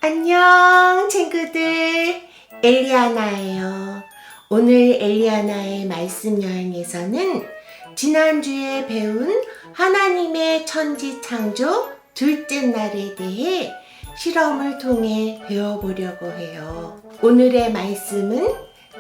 안녕 친구들, 엘리아나예요. 오늘 엘리아나의 말씀 여행에서는 지난주에 배운 하나님의 천지 창조 둘째 날에 대해 실험을 통해 배워보려고 해요. 오늘의 말씀은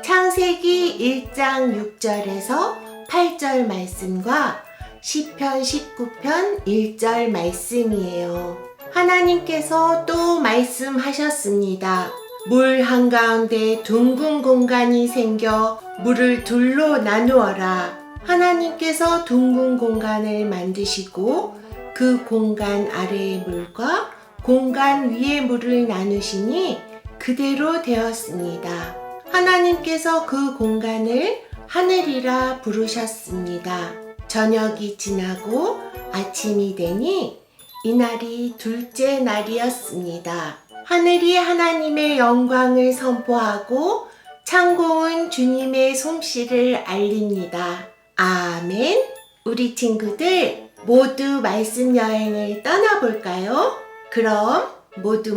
창세기 1장 6절에서 8절 말씀과 시편 19편 1절 말씀이에요. 하나님께서 또 말씀하셨습니다. 물 한가운데 둥근 공간이 생겨 물을 둘로 나누어라. 하나님께서 둥근 공간을 만드시고 그 공간 아래의 물과 공간 위의 물을 나누시니 그대로 되었습니다. 하나님께서 그 공간을 하늘이라 부르셨습니다. 저녁이 지나고 아침이 되니 이날이 둘째 날이었습니다. 하늘이 하나님의 영광을 선포하고 창공은 주님의 솜씨를 알립니다. 아멘. 우리 친구들 모두 말씀 여행을 떠나볼까요? 그럼 모두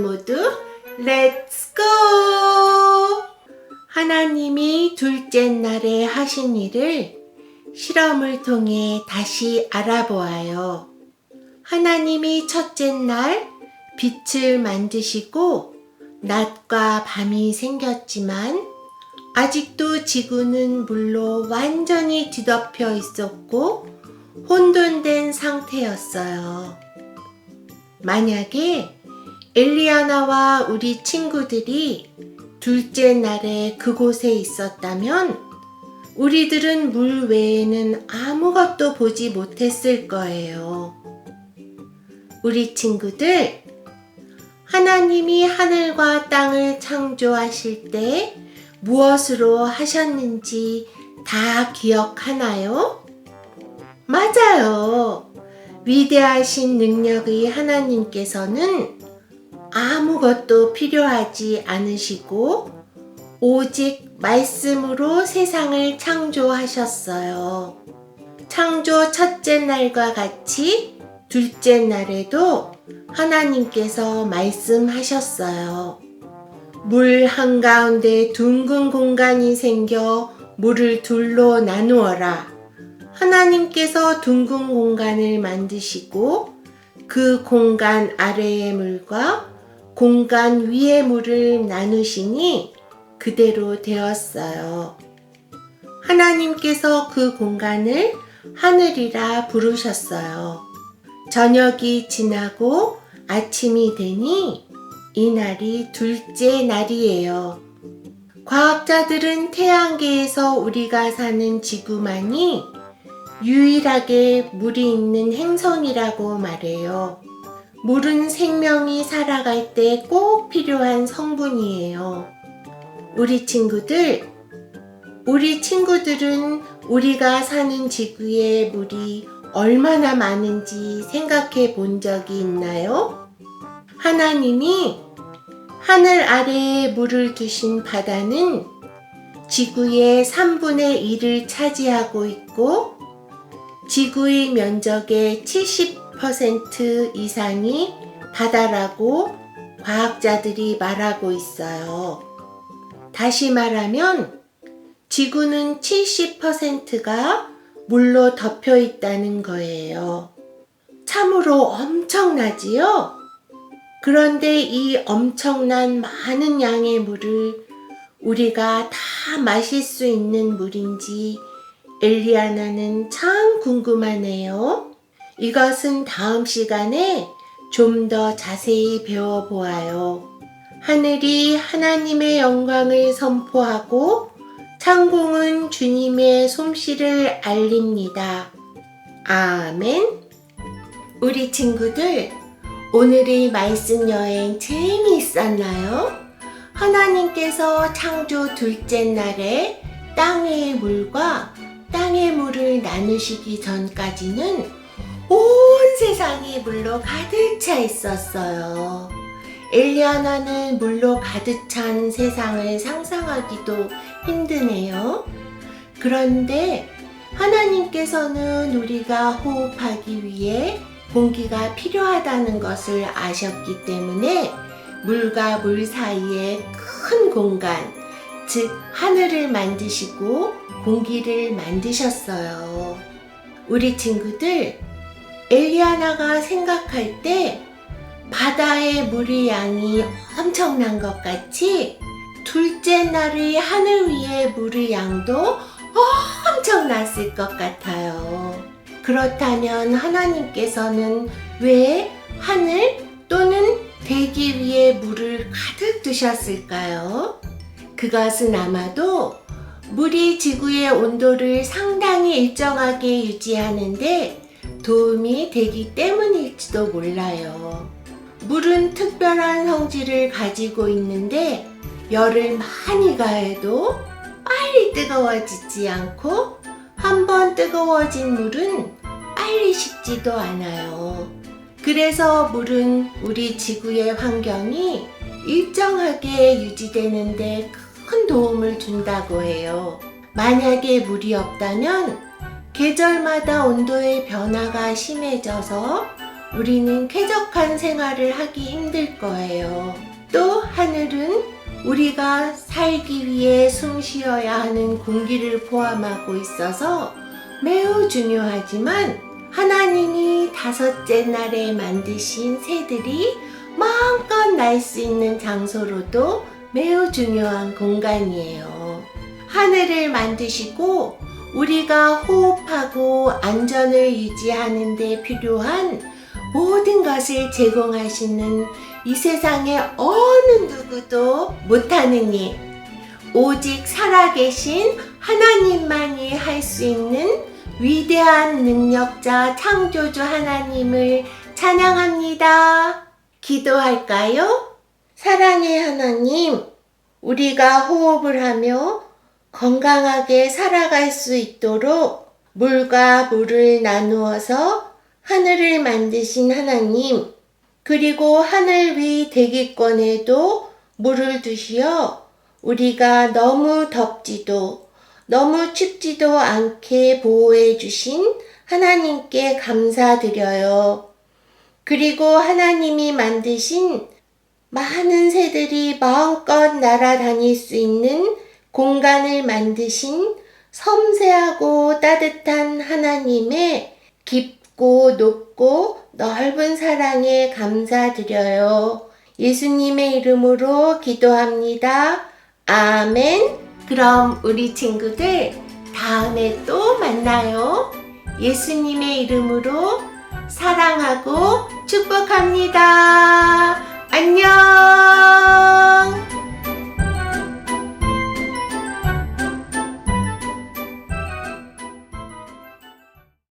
렛츠 고! 하나님이 둘째 날에 하신 일을 실험을 통해 다시 알아보아요. 하나님이 첫째 날 빛을 만드시고 낮과 밤이 생겼지만 아직도 지구는 물로 완전히 뒤덮여 있었고 혼돈된 상태였어요. 만약에 엘리아나와 우리 친구들이 둘째 날에 그곳에 있었다면 우리들은 물 외에는 아무것도 보지 못했을 거예요. 우리 친구들, 하나님이 하늘과 땅을 창조하실 때 무엇으로 하셨는지 다 기억하나요? 맞아요. 위대하신 능력의 하나님께서는 아무것도 필요하지 않으시고 오직 말씀으로 세상을 창조하셨어요. 창조 첫째 날과 같이 둘째 날에도 하나님께서 말씀하셨어요. 물 한가운데 둥근 공간이 생겨 물을 둘로 나누어라. 하나님께서 둥근 공간을 만드시고 그 공간 아래의 물과 공간 위의 물을 나누시니 그대로 되었어요. 하나님께서 그 공간을 하늘이라 부르셨어요. 저녁이 지나고 아침이 되니 이날이 둘째 날이에요. 과학자들은 태양계에서 우리가 사는 지구만이 유일하게 물이 있는 행성이라고 말해요. 물은 생명이 살아갈 때 꼭 필요한 성분이에요. 우리 친구들은 우리가 사는 지구에 물이 얼마나 많은지 생각해 본 적이 있나요? 하나님이 하늘 아래에 물을 두신 바다는 지구의 3분의 1을 차지하고 있고 지구의 면적의 70% 이상이 바다라고 과학자들이 말하고 있어요. 다시 말하면 지구는 70%가 물로 덮여 있다는 거예요. 참으로 엄청나지요? 그런데 이 엄청난 많은 양의 물을 우리가 다 마실 수 있는 물인지 엘리아나는 참 궁금하네요. 이것은 다음 시간에 좀 더 자세히 배워보아요. 하늘이 하나님의 영광을 선포하고 창공은 주님의 솜씨를 알립니다. 아멘. 우리 친구들, 오늘의 말씀 여행 재미있었나요? 하나님께서 창조 둘째 날에 땅의 물과 땅의 물을 나누시기 전까지는 온 세상이 물로 가득 차 있었어요. 엘리아나는 물로 가득 찬 세상을 상상하기도 힘드네요. 그런데 하나님께서는 우리가 호흡하기 위해 공기가 필요하다는 것을 아셨기 때문에 물과 물 사이에 큰 공간, 즉 하늘을 만드시고 공기를 만드셨어요. 우리 친구들, 엘리아나가 생각할 때 바다의 물의 양이 엄청난 것 같이 둘째 날의 하늘 위의 물의 양도 엄청났을 것 같아요. 그렇다면 하나님께서는 왜 하늘 또는 대기 위에 물을 가득 두셨을까요? 그것은 아마도 물이 지구의 온도를 상당히 일정하게 유지하는데 도움이 되기 때문일지도 몰라요. 물은 특별한 성질을 가지고 있는데 열을 많이 가해도 빨리 뜨거워지지 않고 한번 뜨거워진 물은 빨리 식지도 않아요. 그래서 물은 우리 지구의 환경이 일정하게 유지되는데 큰 도움을 준다고 해요. 만약에 물이 없다면 계절마다 온도의 변화가 심해져서 우리는 쾌적한 생활을 하기 힘들 거예요. 또 하늘은 우리가 살기 위해 숨 쉬어야 하는 공기를 포함하고 있어서 매우 중요하지만 하나님이 다섯째 날에 만드신 새들이 마음껏 날 수 있는 장소로도 매우 중요한 공간이에요. 하늘을 만드시고 우리가 호흡하고 안전을 유지하는 데 필요한 모든 것을 제공하시는 이 세상에 어느 누구도 못하는 일, 오직 살아계신 하나님만이 할 수 있는 위대한 능력자 창조주 하나님을 찬양합니다. 기도할까요? 사랑의 하나님, 우리가 호흡을 하며 건강하게 살아갈 수 있도록 물과 물을 나누어서 하늘을 만드신 하나님, 그리고 하늘 위 대기권에도 물을 두시어 우리가 너무 덥지도 너무 춥지도 않게 보호해 주신 하나님께 감사드려요. 그리고 하나님이 만드신 많은 새들이 마음껏 날아다닐 수 있는 공간을 만드신 섬세하고 따뜻한 하나님의 깊고 높고 넓은 사랑에 감사드려요. 예수님의 이름으로 기도합니다. 아멘. 그럼 우리 친구들 다음에 또 만나요. 예수님의 이름으로 사랑하고 축복합니다. 안녕.